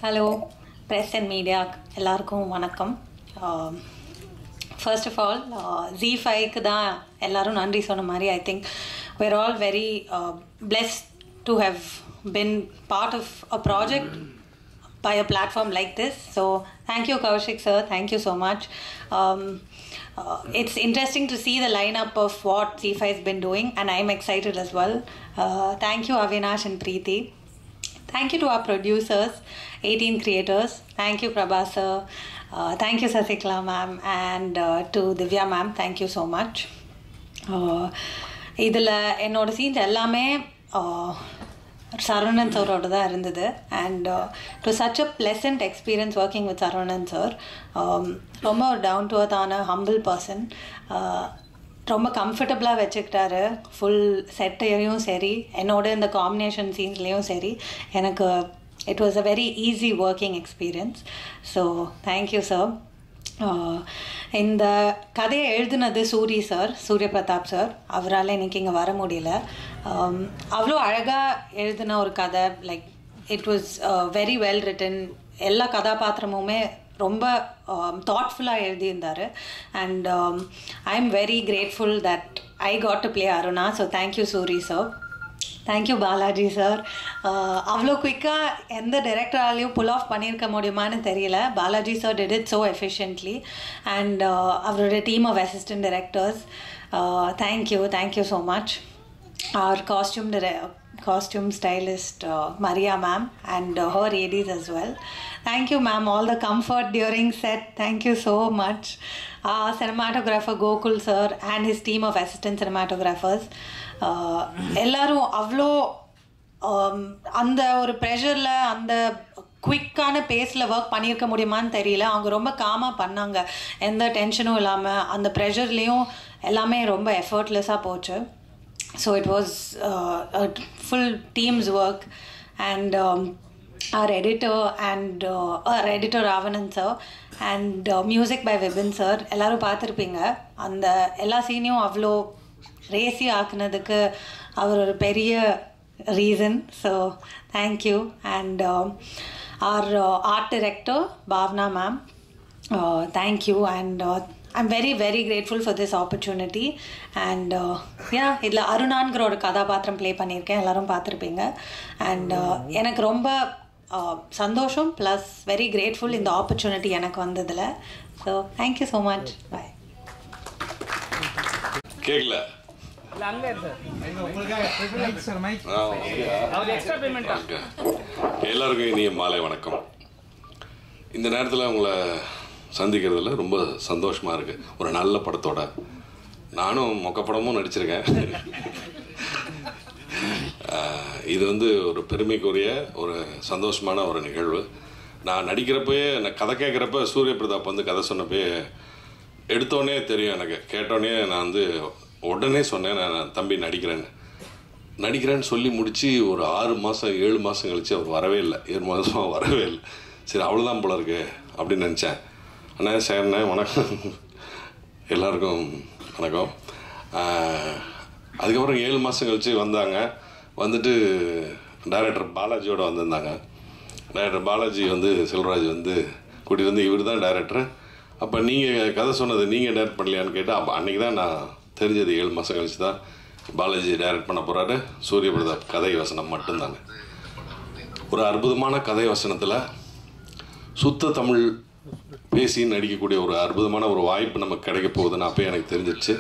Hello press and media எல்லாருக்கும் வணக்கம். First of all Z5க்கு தான் எல்லோரும் நன்றி சொன்ன மாதிரி I think we're all very blessed to have been part of a project by a platform like this. So thank you Kaushik sir, thank you so much. It's interesting to see the lineup of what Z5 has been doing and I'm excited as well. Thank you Avinash and Preeti. Thank you to our producers, 18 creators. Thank you Prabha sir. Thank you Sasikla ma'am and to Divya ma'am. Thank you so much. இதில் என்னோடய scenes எல்லாமே சரவணன் சாரோட தான் இருந்தது and to such a pleasant experience working with Saravanan sir. ரொம்ப ஒரு down to அர்த்தான humble person. ரொம்ப கம்ஃபர்டபுளாக வச்சுக்கிட்டாரு ஃபுல் செட்டையும் சரி, என்னோட இந்த காம்பினேஷன் சீன்ஸ்லேயும் சரி. எனக்கு it was a very easy working experience. So thank you sir. இந்த கதையை எழுதுனது சூரிய பிரதாப் சார். அவரால் இன்றைக்கி இங்கே வர முடியல. அவ்வளோ அழகாக எழுதின ஒரு கதை. Like it was very well written. எல்லா கதாபாத்திரமுமே ரொம்ப தாட்ஃபுல்லாக எழுதியிருந்தார் and I am very grateful that I got to play Aruna. So thank you Suri sir. Thank you Balaji sir. அவ்வளோ குயிக்காக எந்த டைரக்டராலையும் புல் ஆஃப் பண்ணியிருக்க முடியுமான்னு தெரியல. Balaji sir did it so efficiently and அவரோட team of assistant directors. Thank you so much. அவர் costume stylist Maria ma'am and her ADs as well. Thank you ma'am, all the comfort during set. Thank you so much. Cinematographer Gokul sir and his team of assistant cinematographers. எல்லாரும் அவ்வளோ அந்த ஒரு ப்ரெஷரில் அந்த குவிக்கான பேஸில் work பண்ணியிருக்க முடியுமான்னு தெரியல. அவங்க ரொம்ப காமாக பண்ணாங்க, எந்த டென்ஷனும் இல்லாமல். அந்த ப்ரெஷர்லேயும் எல்லாமே ரொம்ப எஃபர்ட்லெஸ்ஸாக போச்சு. So it was a full team's work and our editor Ravanan sir and music by Vibin sir. எல்லாரும் பார்த்துருப்பீங்க. அந்த எல்லா சீனையும் அவ்வளோ ரேசி ஆக்குனதுக்கு அவர் ஒரு பெரிய reason. So thank you. And our art director Bhavna ma'am, thank you and I'm very very grateful for this opportunity and இதில் அருணான்கிற ஒரு கதாபாத்திரம் ப்ளே பண்ணியிருக்கேன். எல்லோரும் பார்த்துருப்பீங்க அண்ட் எனக்கு ரொம்ப சந்தோஷம் ப்ளஸ் வெரி கிரேட்ஃபுல் இந்த ஆப்பர்ச்சுனிட்டி எனக்கு வந்ததில். So thank you so much. Bye. கேட்கல எல்லாருக்கும் இனிய மாலை வணக்கம். இந்த நேரத்தில் உங்களை சந்திக்கிறதுல ரொம்ப சந்தோஷமாக இருக்குது. ஒரு நல்ல படத்தோட நானும் மொக்கப்படமும் நடிச்சிருக்கேன். இது ஒரு பெருமைக்குரிய ஒரு சந்தோஷமான ஒரு நிகழ்வு. நான் நடிக்கிறப்பயே கதை கேட்குறப்ப சூரிய பிரதாப் கதை சொன்னப்பே எடுத்தோடனே தெரியும் எனக்கு. கேட்டோடனே நான் உடனே சொன்னேன், நான் தம்பி நடிக்கிறேன்னு சொல்லி முடித்து ஒரு 6 மாதம் 7 மாதம் கழித்து அவர் வரவே இல்லை. 7 மாதமாக வரவே இல்லை. சரி அவ்வளோதான் போல இருக்கு அப்படின்னு நினச்சேன். அண்ணா சேர்ண்ணே வணக்கம், எல்லாருக்கும் வணக்கம். அதுக்கப்புறம் 7 மாதம் கழித்து வந்தாங்க. வந்துட்டு டைரக்டர் பாலாஜியோடு வந்திருந்தாங்க. டைரக்டர் பாலாஜி செல்வராஜ் கூட்டிகிட்டு வந்து இவர் தான் டைரக்டர், அப்போ நீங்கள் கதை சொன்னது நீங்கள் டைரக்ட் பண்ணலையான்னு கேட்டால் அப்போ அன்றைக்கி தான் நான் தெரிஞ்சது. 7 மாதம் கழிச்சு தான் பாலாஜி டைரக்ட் பண்ண போகிறாரு. சூரிய பிரதாப் கதை வசனம் மட்டும்தாங்க. ஒரு அற்புதமான கதை வசனத்தில் சுத்த தமிழ் பேசி நடிக்கக்கூடிய ஒரு அற்புதமான ஒரு வாய்ப்பு நமக்கு கிடைக்க போகுதுன்னு அப்போ எனக்கு தெரிஞ்சிடுச்சு.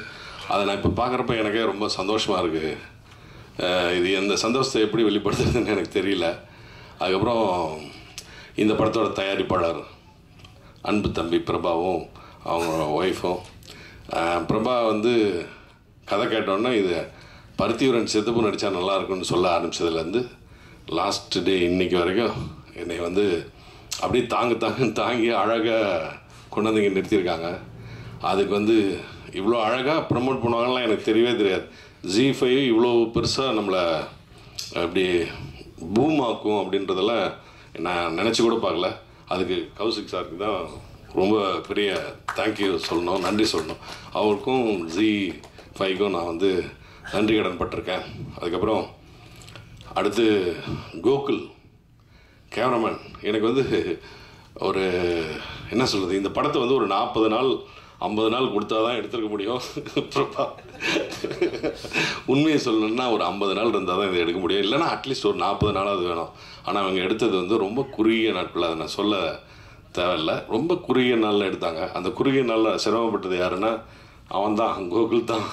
அதை நான் இப்போ பார்க்குறப்ப எனக்கே ரொம்ப சந்தோஷமாக இருக்குது. இது எந்த சந்தோஷத்தை எப்படி வெளிப்படுத்துறதுன்னு எனக்கு தெரியல. அதுக்கப்புறம் இந்த படத்தோட தயாரிப்பாளர் அன்பு தம்பி பிரபாவும் அவங்க ஒய்ஃபும். பிரபா கதை கேட்டோன்னா இது பருத்தியூரன் செத்துப்பு நடித்தா நல்லாயிருக்குன்னு சொல்ல ஆரம்பித்ததுலேருந்து லாஸ்ட் டே இன்றைக்கி வரைக்கும் என்னை அப்படியே தாங்கி அழகாக கொண்டு வந்து இங்கே நிறுத்தியிருக்காங்க. அதுக்கு இவ்வளோ அழகாக ப்ரமோட் பண்ணுவாங்கலாம் எனக்கு தெரியவே தெரியாது. Z5 இவ்வளோ பெருசாக நம்மளை அப்படி பூமாக்கும் அப்படின்றதெல்லாம் நான் நினச்சி கூட பார்க்கல. அதுக்கு கௌசிக் சாருக்கு தான் ரொம்ப பெரிய தேங்க்யூ சொல்லணும், நன்றி சொல்லணும். அவருக்கும் Z5க்கும் நான் நன்றி கடன் பட்டிருக்கேன். அதுக்கப்புறம் அடுத்து கோகுல் கேமராமேன் எனக்கு வந்து ஒரு என்ன சொல்கிறது, இந்த படத்தை வந்து ஒரு 40 நாள் 50 நாள் கொடுத்தா தான் எடுத்துருக்க முடியும். பிரபா உண்மையை சொல்லணுன்னா ஒரு 50 நாள் இருந்தால் தான் இதை எடுக்க முடியும், இல்லைனா அட்லீஸ்ட் ஒரு 40 நாளாவது வேணும். ஆனால் அவங்க எடுத்தது வந்து ரொம்ப குறுகிய நாட்கள், அதை நான் சொல்ல தேவையில்லை, ரொம்ப குறுகிய நாளில் எடுத்தாங்க. அந்த குறுகிய நாளில் சிரமப்பட்டது யாருன்னா அவன் தான், கோகுல் தான்.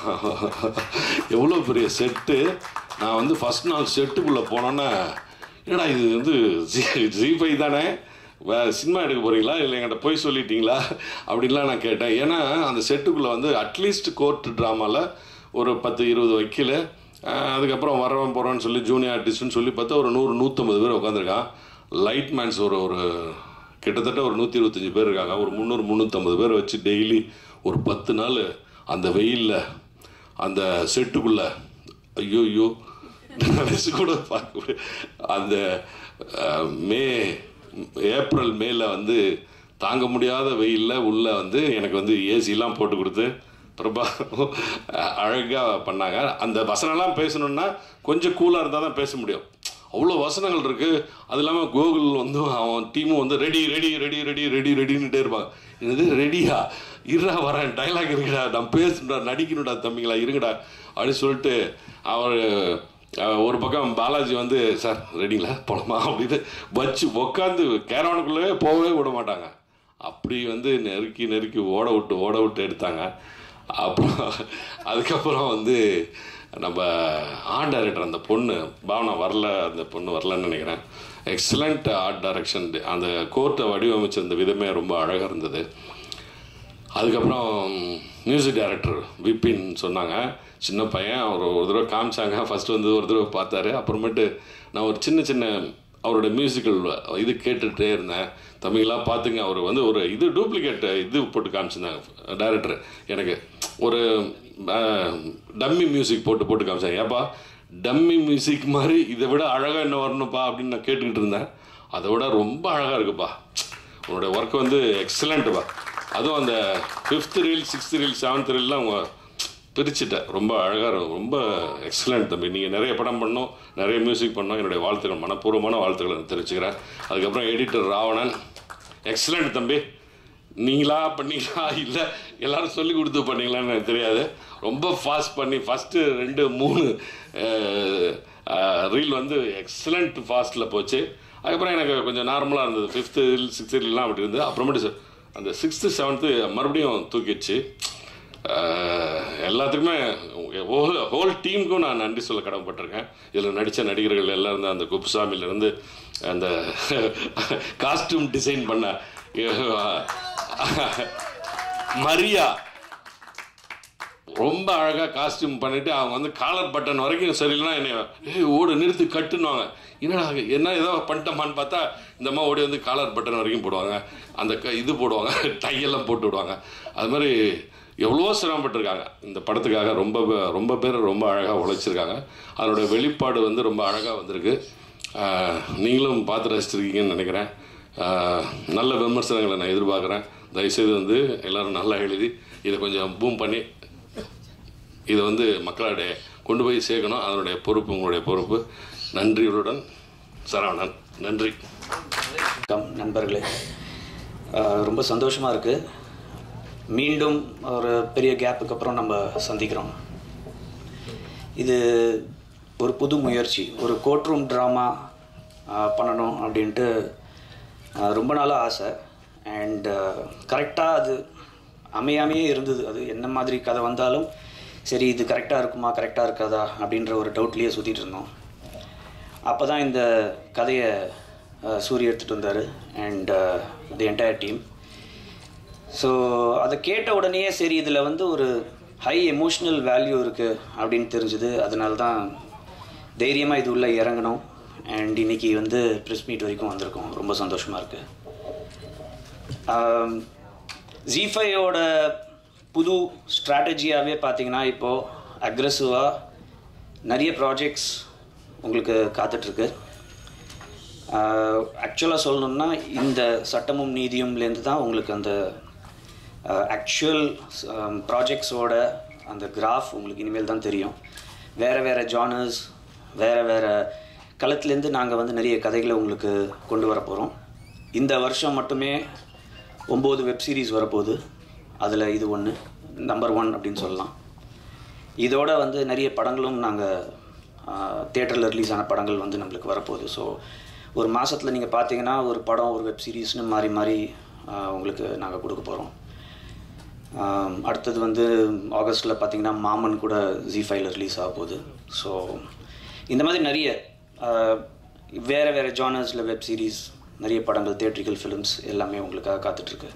எவ்வளோ பெரிய செட்டு. நான் வந்து ஃபஸ்ட் நாள் செட்டுக்குள்ளே போனோன்னே ஏன்னா இது வந்து ஜி5 தானே, சினிமா எடுக்க போகிறீங்களா இல்லை என்கிட்ட போய் சொல்லிட்டீங்களா அப்படின்லாம் நான் கேட்டேன். ஏன்னா அந்த செட்டுக்குள்ளே வந்து அட்லீஸ்ட் கோர்ட் ட்ராமாவில் ஒரு 10-20 வக்கீல், அதுக்கப்புறம் வரவன் போகிறோன்னு சொல்லி ஜூனியர் ஆர்டிஸ்ட்னு சொல்லி பார்த்தா ஒரு 100-150 பேர் உட்காந்துருக்கான். லைட் மேன்ஸ் ஒரு கிட்டத்தட்ட ஒரு 125 பேர் இருக்காங்க. ஒரு 300-350 பேர் வச்சு டெய்லி ஒரு 10 நாள் அந்த வெயிலில் அந்த செட்டுக்குள்ளே ஐயோ நினச்சி கூட பார்க்க அந்த ஏப்ரல் மேல வந்து தாங்க முடியாத வெயிலில் உள்ளே வந்து எனக்கு வந்து ஏசிலாம் போட்டு கொடுத்து பிரபா அழகாக பண்ணாங்க. அந்த வசனம்லாம் பேசணுன்னா கொஞ்சம் கூலாக இருந்தால் தான் பேச முடியும், அவ்வளோ வசனங்கள் இருக்குது. அது இல்லாமல் கோகுல் வந்து அவன் டீமும் வந்து ready ready ready ready ready ரெடின்னுட்டே இருப்பாங்க. இது ரெடியா இருடா வரேன், டைலாக் இருக்குடா, நான் பேசணுடா, நடிக்கணுடா தம்பிங்களா இருங்கடா அப்படின்னு சொல்லிட்டு அவர் ஒரு பக்கம் பாலாஜி வந்து சார் ரெடிங்களா போகலாமா அப்படின்னு வச்சு உட்காந்து கேரவானுக்குள்ளே போகவே விட மாட்டாங்க. அப்படி வந்து நெருக்கி ஓட விட்டு எடுத்தாங்க. அப்புறம் அதுக்கப்புறம் வந்து நம்ம ஆர்ட் டைரக்டர் அந்த பொண்ணு பாவனா அந்த பொண்ணு வரலன்னு நினைக்கிறேன். எக்ஸலண்ட் ஆர்ட் டைரக்ஷன், அந்த கோர்ட்டை வடிவமைச்சிருந்த விதமே ரொம்ப அழகாக இருந்தது. அதுக்கப்புறம் மியூசிக் டைரக்டர் விபின் சொன்னாங்க, சின்ன பையன், அவர் ஒரு தடவை காமிச்சாங்க. ஃபஸ்ட்டு வந்து ஒரு தடவை பார்த்தாரு. அப்புறமேட்டு நான் ஒரு சின்ன அவரோட மியூசிக்கல் இது கேட்டுகிட்டே இருந்தேன். தம்பிங்களாம் பார்த்துங்க, அவர் வந்து ஒரு டூப்ளிகேட் போட்டு காமிச்சிருந்தாங்க டைரக்டர். எனக்கு ஒரு டம்மி மியூசிக் போட்டு காமிச்சாங்க. ஏப்பா டம்மி மியூசிக் மாதிரி இதை விட அழகாக என்ன வரணும்ப்பா அப்படின்னு நான் கேட்டுக்கிட்டு இருந்தேன். அதை விட ரொம்ப அழகாக இருக்குப்பா, உன்னோட ஒர்க் வந்து எக்ஸலண்ட்டுப்பா. அதுவும் அந்த 5th reel 6th reel 7th ரீல்லாம் அவங்க பிரிச்சுட்டேன். ரொம்ப அழகாக, ரொம்ப எக்ஸலண்ட் தம்பி. நீங்கள் நிறைய படம் பண்ணோம், நிறைய மியூசிக் பண்ணோம். என்னுடைய வாழ்த்துக்கள், மனப்பூர்வமான வாழ்த்துக்களை தெரிவிச்சுக்கிறேன். அதுக்கப்புறம் எடிட்டர் ராவணன், எக்ஸலண்ட் தம்பி. நீங்களா பண்ணீங்களா இல்லை எல்லோரும் சொல்லி கொடுத்து பண்ணீங்களான்னு எனக்கு தெரியாது. ரொம்ப ஃபாஸ்ட் பண்ணி ஃபஸ்ட்டு 2-3 ரீல் வந்து எக்ஸலண்ட் ஃபாஸ்ட்டில் போச்சு. அதுக்கப்புறம் எனக்கு கொஞ்சம் நார்மலாக இருந்தது. 5th ரீல் 6th ரீல்லாம் அப்படி இருந்தது. அப்புறமேட்டு அந்த 6th 7th மறுபடியும் தூக்கிடுச்சு. எல்லாத்துக்குமே ஹோல் டீமுக்கும் நான் நன்றி சொல்ல கடமைப்பட்டிருக்கேன். இதில் நடித்த நடிகர்கள் எல்லாம் இருந்து அந்த குப்புசாமியிலேருந்து அந்த காஸ்டியூம் டிசைன் பண்ண மரியா ரொம்ப அழகாக காஸ்டியூம் பண்ணிவிட்டு அவங்க வந்து காலர் பட்டன் வரைக்கும் சரியில்லைனா என்னை ஓடு நிறுத்தி கட்டுனுவாங்க. என்ன ஏதோ பண்ணிட்டோமான்னு பார்த்தா இந்த அம்மா ஓடி வந்து காலர் பட்டன் வரைக்கும் போடுவாங்க, அந்த போடுவாங்க, டையெல்லாம் போட்டு விடுவாங்க. அது மாதிரி எவ்வளோ சிரமப்பட்டிருக்காங்க இந்த படத்துக்காக. ரொம்ப பேர் ரொம்ப அழகாக உழைச்சிருக்காங்க. அதனோட வெளிப்பாடு வந்து ரொம்ப அழகாக வந்திருக்கு. நீங்களும் பார்த்து ரசிச்சிருக்கீங்கன்னு நினைக்கிறேன். நல்ல விமர்சனங்களை நான் எதிர்பார்க்குறேன். தயவுசெய்து வந்து எல்லோரும் நல்லா எழுதி இதை கொஞ்சம் பூம் பண்ணி இதை வந்து மக்களிடையே கொண்டு போய் சேர்க்கணும். அதனுடைய பொறுப்பு உங்களுடைய பொறுப்பு. நன்றியுடன் சரவணன். நன்றி. நண்பர்களே, ரொம்ப சந்தோஷமாக இருக்குது. மீண்டும் ஒரு பெரிய கேப்புக்கு அப்புறம் நம்ம சந்திக்கிறோம். இது ஒரு புது முயற்சி. ஒரு கோர்ட் ரூம் ட்ராமா பண்ணணும் அப்படின்ட்டு ரொம்ப நாளாக ஆசை. அண்ட் கரெக்டாக அது அமையாமையே இருந்தது. அது என்ன மாதிரி கதை வந்தாலும் சரி, இது கரெக்டாக இருக்குமா கரெக்டாக இருக்காதா அப்படின்ற ஒரு டவுட்லேயே சுற்றிட்டு இருந்தோம். அப்போ தான் இந்த கதையை சூரிய எடுத்துகிட்டு வந்தார் and the entire team. So அதை கேட்ட உடனே சரி, இதில் வந்து ஒரு ஹை எமோஷ்னல் வேல்யூ இருக்குது அப்படின்னு தெரிஞ்சுது. அதனால தான் தைரியமாக இது உள்ளே இறங்கணும். அண்ட் இன்றைக்கி வந்து ப்ரெஸ் மீட் வரைக்கும் வந்திருக்கோம். ரொம்ப சந்தோஷமாக இருக்குது. ஜி5யோட புது ஸ்ட்ராட்டஜியாகவே பார்த்திங்கன்னா இப்போது அக்ரெசிவாக நிறைய ப்ராஜெக்ட்ஸ் உங்களுக்கு காத்துட்ருக்கு. ஆக்சுவலாக சொல்லணுன்னா இந்த சட்டமும் நீதியும்லேருந்து தான் உங்களுக்கு அந்த ஆக்சுவல் ப்ராஜெக்ட்ஸோட அந்த கிராஃப் உங்களுக்கு இனிமேல் தான் தெரியும். வேறு ஜானர்ஸ், வேறு களத்துலேருந்து நாங்கள் வந்து நிறைய கதைகளை உங்களுக்கு கொண்டு வர போகிறோம். இந்த வருஷம் மட்டுமே 9 வெப் சீரிஸ் வரப்போகுது. அதில் இது ஒன்று நம்பர் 1 அப்படின்னு சொல்லலாம். இதோட வந்து நிறைய படங்களும் நாங்கள் தியேட்டரில் ரிலீஸ் ஆன படங்கள் வந்து நம்மளுக்கு வரப்போகுது. ஸோ ஒரு மாதத்தில் நீங்கள் பார்த்தீங்கன்னா ஒரு படம் ஒரு வெப் சீரிஸ்னு மாறி மாறி உங்களுக்கு நாங்கள் கொடுக்க போகிறோம். அடுத்தது வந்து ஆகஸ்ட்டில் பார்த்திங்கன்னா மாமன் கூட ZEE5ல ரிலீஸ் ஆக போகுது. ஸோ இந்த மாதிரி நிறைய வேறு வேறு ஜானர்ஸில் வெப் சீரிஸ், நிறைய படங்கள், தியேட்ரிக்கல் ஃபிலிம்ஸ் எல்லாமே உங்களுக்காக காத்துட்ருக்கு.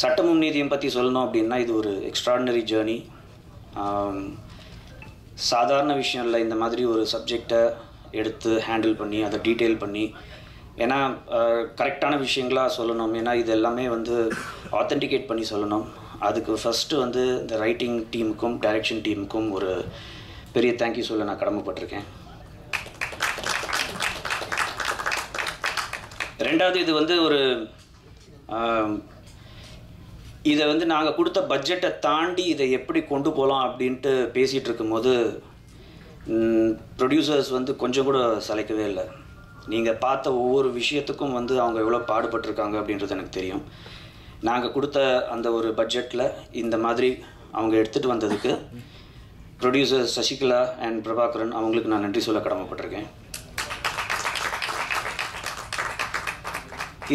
சட்டமும் நீதியும் பற்றி சொல்லணும் அப்படின்னா இது ஒரு எக்ஸ்ட்ராடினரி ஜேர்னி. சாதாரண விஷயம் இல்லை. இந்த மாதிரி ஒரு சப்ஜெக்டை எடுத்து ஹேண்டில் பண்ணி அதை டீட்டெயில் பண்ணி, ஏன்னா கரெக்டான விஷயங்களாக சொல்லணும். ஏன்னா இது எல்லாமே வந்து ஆத்தென்டிகேட் பண்ணி சொல்லணும். அதுக்கு ஃபஸ்ட்டு வந்து இந்த ரைட்டிங் டீமுக்கும் டைரக்ஷன் டீமுக்கும் ஒரு பெரிய தேங்க்யூ சொல்ல நான் கடமைப்பட்டிருக்கேன். ரெண்டாவது, இது வந்து ஒரு இதை வந்து நாங்கள் கொடுத்த பட்ஜெட்டை தாண்டி இதை எப்படி கொண்டு போகலாம் அப்படின்ட்டு பேசிகிட்டு இருக்கும்போது ப்ரொடியூசர்ஸ் வந்து கொஞ்சம் கூட சளைக்கவே இல்லை. நீங்கள் பார்த்த ஒவ்வொரு விஷயத்துக்கும் வந்து அவங்க எவ்வளோ பாடுபட்டிருக்காங்க அப்படின்றது எனக்கு தெரியும். நாங்கள் கொடுத்த அந்த ஒரு பட்ஜெட்டில் இந்த மாதிரி அவங்க எடுத்துகிட்டு வந்ததுக்கு ப்ரொடியூசர் சசிகலா அண்ட் பிரபாகரன் அவங்களுக்கு நான் நன்றி சொல்ல கடமைப்பட்டிருக்கேன்.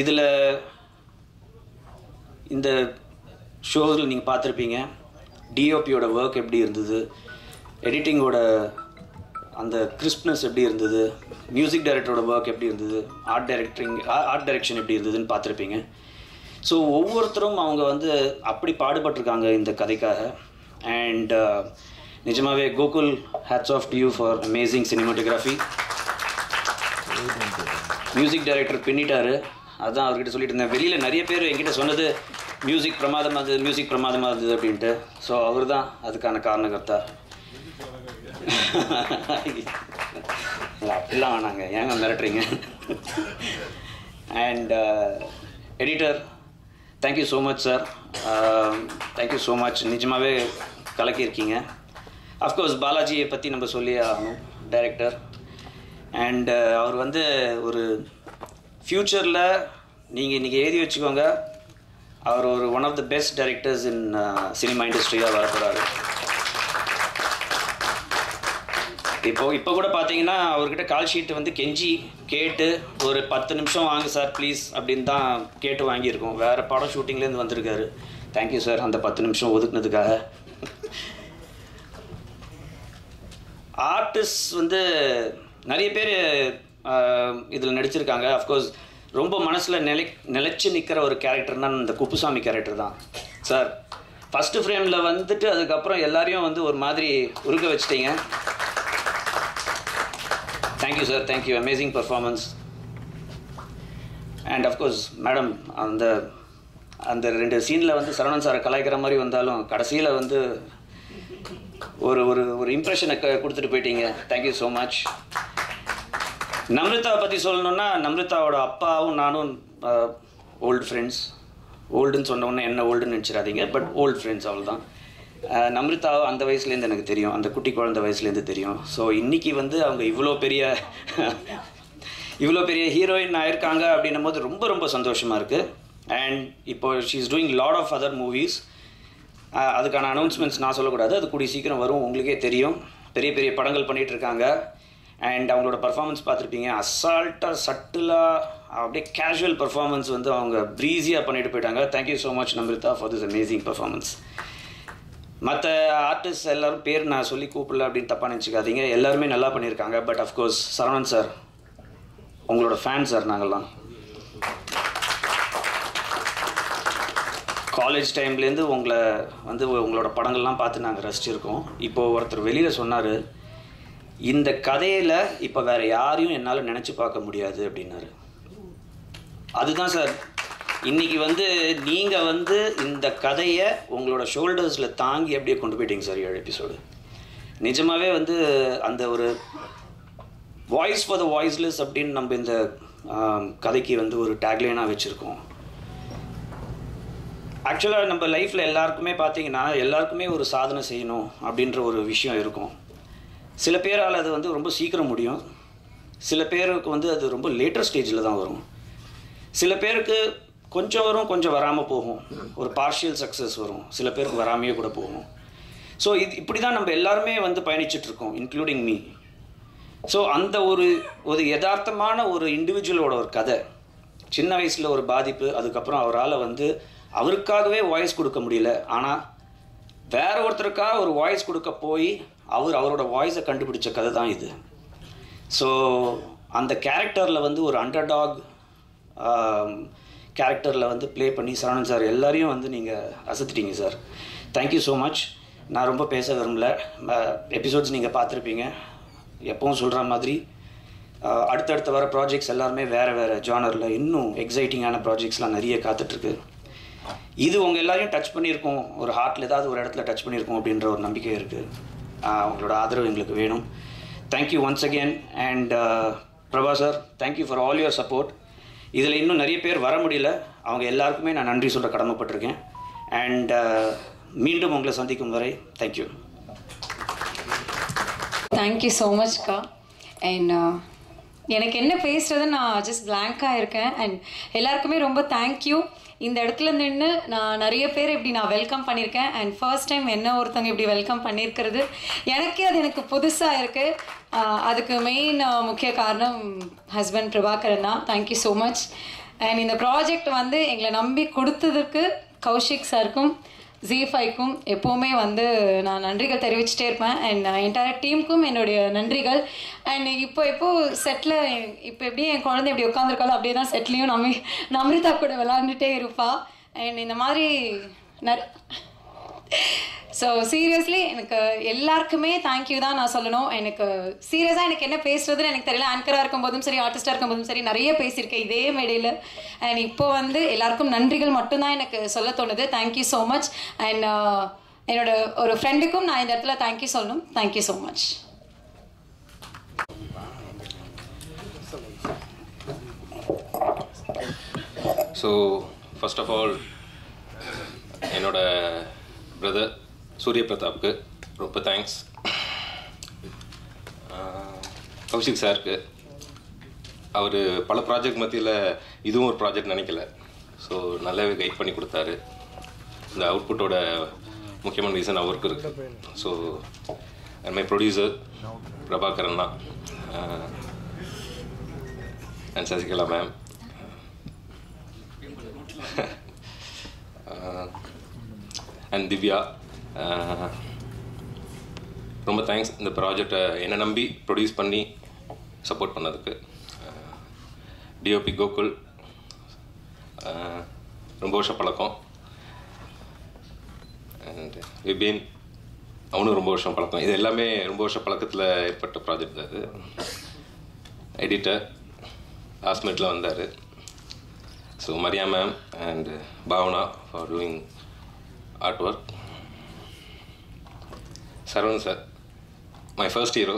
இதில் இந்த ஷோவில் நீங்கள் பார்த்துருப்பீங்க டிஓபியோட ஒர்க் எப்படி இருந்தது, எடிட்டிங்கோட அந்த கிறிஸ்ப்னஸ் எப்படி இருந்தது, மியூசிக் டைரக்டரோட ஒர்க் எப்படி இருந்தது, ஆர்ட் டைரக்ஷன் எப்படி இருந்ததுன்னு பார்த்துருப்பீங்க. ஸோ ஒவ்வொருத்தரும் அவங்க வந்து அப்படி பாடுபட்டிருக்காங்க இந்த கதைக்காக. அண்ட் நிஜமாகவே Gokul, hats off to you for amazing cinematography. Music director பின்னிட்டார். அதுதான் அவர்கிட்ட சொல்லிட்டு இருந்தேன். வெளியில் நிறைய பேர் என்கிட்ட சொன்னது மியூசிக் பிரமாதமாக இருந்தது அப்படின்ட்டு. ஸோ அவர் தான் அதுக்கான காரணகர்த்தா. அப்படிலாம் வேணாங்க, ஏங்க மிரட்டுறீங்க. And editor, thank you so much sir, thank you so much. நிஜமாகவே கலக்கியிருக்கீங்க. அஃப்கோர்ஸ் பாலாஜியை பற்றி நம்ம சொல்லி ஆகணும், டைரக்டர். அண்டு அவர் வந்து ஒரு ஃப்யூச்சரில் நீங்கள் இன்றைக்கி எழுதி வச்சுக்கோங்க, அவர் ஒரு one of the best directors in cinema இண்டஸ்ட்ரியாக வரப்போகிறாரு. இப்போ கூட பார்த்தீங்கன்னா அவர்கிட்ட கால் ஷீட்டு வந்து கெஞ்சி கேட்டு ஒரு 10 நிமிஷம் வாங்க சார் ப்ளீஸ் அப்படின்னு தான் கேட்டு வாங்கியிருக்கோம். வேறு படம் ஷூட்டிங்லேருந்து வந்திருக்காரு. தேங்க்யூ சார் அந்த 10 நிமிஷம் ஒதுக்குனதுக்காக. ஆர்டிஸ்ட் வந்து நிறைய பேர் இதில் நடிச்சிருக்காங்க. அஃப்கோர்ஸ் ரொம்ப மனசில் நிலைச்சி நிற்கிற ஒரு கேரக்டர்னால் இந்த குப்புசாமி கேரக்டர் தான் சார். ஃபஸ்ட்டு ஃப்ரேமில் வந்துட்டு அதுக்கப்புறம் எல்லாரையும் வந்து ஒரு மாதிரி உருக வச்சிட்டிங்க. Thank you sir, thank you, amazing performance. And of course madam, அந்த 2 சீனில் வந்து சரவணன் சாரை கலாய்க்கிற மாதிரி வந்தாலும் கடைசியில் வந்து ஒரு ஒரு ஒரு இம்ப்ரெஷனை கொடுத்துட்டு போயிட்டீங்க. Thank you so much. நம்ரிதாவை பற்றி சொல்லணுன்னா, நம்ரிதாவோட அப்பாவும் நானும் ஓல்டு ஃப்ரெண்ட்ஸ். ஓல்டுன்னு சொன்ன உடனே என்ன ஓல்டுன்னு நினச்சிடாதீங்க, பட் ஓல்டு ஃப்ரெண்ட்ஸ் அவள் தான். நம்ரிதா அந்த வயசுலேருந்து எனக்கு தெரியும், அந்த குட்டி குழந்தை வயசுலேருந்து தெரியும். ஸோ இன்றைக்கி வந்து அவங்க இவ்வளோ பெரிய ஹீரோயின் ஆயிருக்காங்க அப்படின்னும் போது ரொம்ப ரொம்ப சந்தோஷமாக இருக்குது. அண்ட் இப்போ she is doing lot of other movies. அதுக்கான அனௌன்ஸ்மெண்ட்ஸ் நான் சொல்லக்கூடாது, அது கூடிய சீக்கிரம் வரும், உங்களுக்கே தெரியும். பெரிய பெரிய படங்கள் பண்ணிகிட்ருக்காங்க. அண்ட் அவங்களோட பர்ஃபார்மன்ஸ் பார்த்துருப்பீங்க, அசால்ட்டாக சட்டிலாக அப்படியே கேஷுவல் பர்ஃபார்மன்ஸ் வந்து அவங்க ப்ரீஸியாக பண்ணிட்டு போயிட்டாங்க. Thank you so much Namrita for this amazing performance. மற்ற ஆர்டிஸ்ட் எல்லோரும் பேர் நான் சொல்லி கூப்பிடல அப்படின்னு தப்பாக நினச்சிக்காதீங்க, எல்லாருமே நல்லா பண்ணியிருக்காங்க. பட் அஃப்கோர்ஸ் சரவணன் சார் உங்களோட ஃபேன் சார். நாங்கள்லாம் காலேஜ் டைம்லேருந்து உங்களை வந்து உங்களோட படங்கள்லாம் பார்த்து நாங்கள் ரசிச்சிருக்கோம். இப்போது ஒருத்தர் வெளியில் சொன்னார், இந்த கதையில் இப்போ வேறு யாரையும் என்னால் நினச்சி பார்க்க முடியாது அப்படின்னாரு. அதுதான் சார், இன்றைக்கி வந்து நீங்கள் வந்து இந்த கதையை உங்களோட ஷோல்டர்ஸில் தாங்கி அப்படியே கொண்டு போயிட்டீங்க சார் 7 எபிசோடு. நிஜமாகவே வந்து அந்த ஒரு வாய்ஸ் ஃபார் த வாய்ஸ்லெஸ் அப்படின்னு நம்ம இந்த கதைக்கு வந்து ஒரு டேக்லைனாக வச்சுருக்கோம். ஆக்சுவலாக நம்ம லைஃப்பில் எல்லாருக்குமே பார்த்தீங்கன்னா எல்லாருக்குமே ஒரு சாதனை செய்யணும் அப்படின்ற ஒரு விஷயம் இருக்கும். சில பேரால் அது வந்து ரொம்ப சீக்கிரம் முடியும், சில பேருக்கு வந்து அது ரொம்ப லேட்டர் ஸ்டேஜில் தான் வரும். சில பேருக்கு கொஞ்சம் வரும், கொஞ்சம் வராமல் போகும். ஒரு பார்ஷியல் சக்ஸஸ் வரும், சில பேருக்கு வராமையே கூட போகும். ஸோ இப்படி தான் நம்ம எல்லாருமே வந்து பயணிச்சிட்ருக்கோம், இன்க்ளூடிங் மீ. ஸோ அந்த ஒரு யதார்த்தமான ஒரு இண்டிவிஜுவலோட ஒரு கதை, சின்ன வயசில் ஒரு பாதிப்பு, அதுக்கப்புறம் அவரால் வந்து அவருக்காகவே வாய்ஸ் கொடுக்க முடியல, ஆனால் வேற ஒருத்தருக்காக ஒரு வாய்ஸ் கொடுக்க போய் அவரோட வாய்ஸை கண்டுபிடிச்ச கதை தான் இது. ஸோ அந்த கேரக்டரில் வந்து ஒரு அண்டர்டாக் கேரக்டரில் வந்து ப்ளே பண்ணி சரவணன் சார் எல்லாரையும் வந்து நீங்கள் அசத்திட்டீங்க சார். Thank you so much. நான் ரொம்ப பேச விரும்பல. எபிசோட்ஸ் நீங்கள் பார்த்துருப்பீங்க. எப்பவும் சொல்கிற மாதிரி அடுத்தடுத்த வர ப்ராஜெக்ட்ஸ் எல்லாருமே வேறு ஜானரில் இன்னும் எக்ஸைட்டிங்கான ப்ராஜெக்ட்ஸ்லாம் நிறைய காத்துட்ருக்கு. இது உங்கள் எல்லாரையும் டச் பண்ணியிருக்கோம், ஒரு ஹார்ட்டில் ஏதாவது ஒரு இடத்துல டச் பண்ணியிருக்கோம் அப்படின்ற ஒரு நம்பிக்கை இருக்குது. உங்களோட ஆதரவு எங்களுக்கு வேணும். Thank you once again. And Prabha sir, thank you for all your support. இதில் இன்னும் நிறைய பேர் வர முடியல, அவங்க எல்லாருக்குமே நான் நன்றி சொல்ல கடமைப்பட்டிருக்கேன். அண்ட் மீண்டும் உங்களை சந்திக்கும் வரை தேங்க்யூ. தேங்க்யூ ஸோ மச்க்கா. அண்ட் எனக்கு என்ன பேசுகிறதுன்னு நான் ஜஸ்ட் பிளாங்காக இருக்கேன். அண்ட் எல்லாருக்குமே ரொம்ப தேங்க்யூ. இந்த இடத்துல நின்று நான் நிறைய பேர் இப்படி நான் வெல்கம் பண்ணியிருக்கேன். அண்ட் ஃபர்ஸ்ட் டைம் என்ன ஒருத்தவங்க இப்படி வெல்கம் பண்ணியிருக்கிறது எனக்கே அது எனக்கு புதுசாக இருக்குது. அதுக்கு மெயின் முக்கிய காரணம் ஹஸ்பண்ட் பிரபாகரன் தான். Thank you so much. அண்ட் இந்த ப்ராஜெக்ட் வந்து எங்களை நம்பி கொடுத்ததுக்கு கௌஷிக் சாருக்கும் Z5க்கும் எப்போவுமே வந்து நான் நன்றிகள் தெரிவிச்சுட்டே இருப்பேன். அண்ட் என்டையர் டீமுக்கும் என்னுடைய நன்றிகள். அண்ட் இப்போ செட்டில் இப்போ எப்படி என் குழந்தை எப்படி உட்காந்துருக்காலும் அப்படியே தான் செட்லேயும் நம்ரிதா கூட விளாண்டுட்டே இருப்பாள். அண்ட் இந்த மாதிரி ஸோ சீரியஸ்லி எனக்கு எல்லாருக்குமே தேங்க்யூ தான் நான் சொல்லணும். எனக்கு சீரியஸாக எனக்கு என்ன பேசுறதுன்னு எனக்கு தெரியல. ஆங்கராக இருக்கும்போதும் சரி, ஆர்டிஸ்டாக இருக்கும்போதும் சரி, நிறைய பேசியிருக்கேன் இதே மேடையில். அண்ட் இப்போ வந்து எல்லாருக்கும் நன்றிகள் மட்டும்தான் எனக்கு சொல்ல தோணுது. Thank you so much. அண்ட் என்னோட ஒரு ஃப்ரெண்டுக்கும் நான் இந்த இடத்துல தேங்க்யூ சொல்லணும். Thank you so much. So first of all என்னோட பிரதர் சூரிய பிரதாப்க்கு ரொம்ப தேங்க்ஸ். கௌஷிக் சாருக்கு அவர் பல ப்ராஜெக்ட் மத்தியில் இதுவும் ஒரு ப்ராஜெக்ட் நினைக்கல. ஸோ நல்லாவே கைட் பண்ணி கொடுத்தாரு. இந்த அவுட்புட்டோட முக்கியமான ரீசன் அவருக்கு இருக்குது. ஸோ மை ப்ரொடியூசர் பிரபாகரன் தான், and Sasikala ma'am, and Divya. ரொம்ப தேங்க்ஸ் இந்த ப்ராஜெக்டை என்னை நம்பி ப்ரொடியூஸ் பண்ணி சப்போர்ட் பண்ணதுக்கு. டிஓபி கோகுல், ரொம்ப வருஷம் பழக்கம். அண்ட் விபின், அவனும் ரொம்ப வருஷம் பழக்கம். இது எல்லாமே ரொம்ப வருஷம் பழக்கத்தில் ஏற்பட்ட ப்ராஜெக்ட் தான் அது. எடிட்டர் லாஸ்ட் மினிட்ல வந்தார். So Maria ma'am and Bhavana for doing art work. Saravanan sir, my first hero.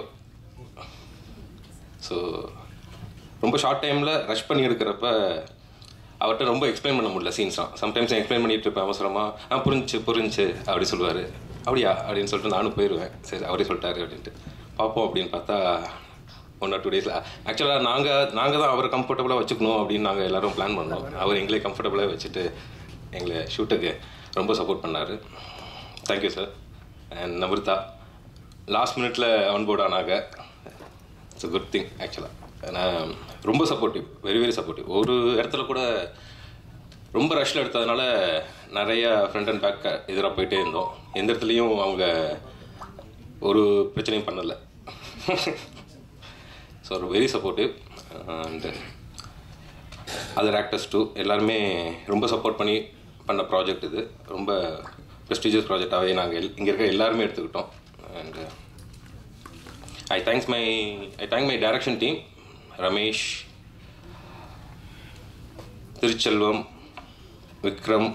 So ரொம்ப ஷார்ட் டைமில் ரஷ் பண்ணி எடுக்கிறப்ப அவர்கிட்ட ரொம்ப எக்ஸ்பிளைன் பண்ண முடியல சீன்ஸ்லாம். சம்டைம்ஸ் எக்ஸ்பிளைன் பண்ணிட்டு இருப்பேன் அவசரமாக. புரிஞ்சு அப்படி சொல்லுவார். அப்படியா அப்படின்னு சொல்லிட்டு நானும் போயிடுவேன். சரி அவரே சொல்லிட்டாரு அப்படின்ட்டு பார்ப்போம். அப்படின்னு பார்த்தா 1 or 2 days ஆக்சுவலாக நாங்கள் தான் அவரை கம்ஃபர்டபுளாக வச்சுக்கணும் அப்படின்னு நாங்கள் எல்லோரும் பிளான் பண்ணோம். அவர் எங்களே கம்ஃபர்டபுளாக வச்சுட்டு எங்களை ஷூட்டுக்கு ரொம்ப சப்போர்ட் பண்ணார். Thank you sir. And Namrita last மினிட்ல ஆன்போர்ட் ஆனாங்க. இட்ஸ் அ குட் திங் ஆக்சுவலாக. நான் ரொம்ப சப்போர்ட்டிவ், வெரி வெரி சப்போர்ட்டிவ். ஒரு இடத்துல கூட ரொம்ப ரஷ்ல எடுத்ததுனால நிறைய ஃப்ரண்ட் அண்ட் பேக் எதிராக போயிட்டே இருந்தோம். எந்த இடத்துலையும் அவங்க ஒரு பிரச்சனையும் பண்ணலை. So very supportive. And other actors too எல்லாருமே ரொம்ப சப்போர்ட் பண்ணி பண்ண ப்ராஜெக்ட் இது. ரொம்ப ப்ரெஸ்டீஜியஸ் ப்ராஜெக்டாகவே நாங்கள் இங்கே இருக்க எல்லாருமே எடுத்துக்கிட்டோம். And I thank my direction team, Ramesh, Thiruchelvam, Vikram,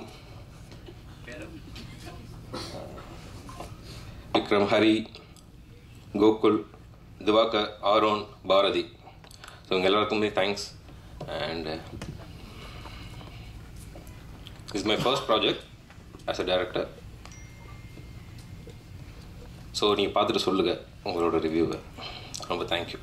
Hari, Gokul, Diwakar, Aaron, Bharathi. So இவங்க எல்லாருக்குமே thanks. And it's my first project as a director. So நீங்கள் பார்த்துட்டு சொல்லுங்கள் உங்களோட ரிவ்யூவை. ரொம்ப தேங்க்யூ.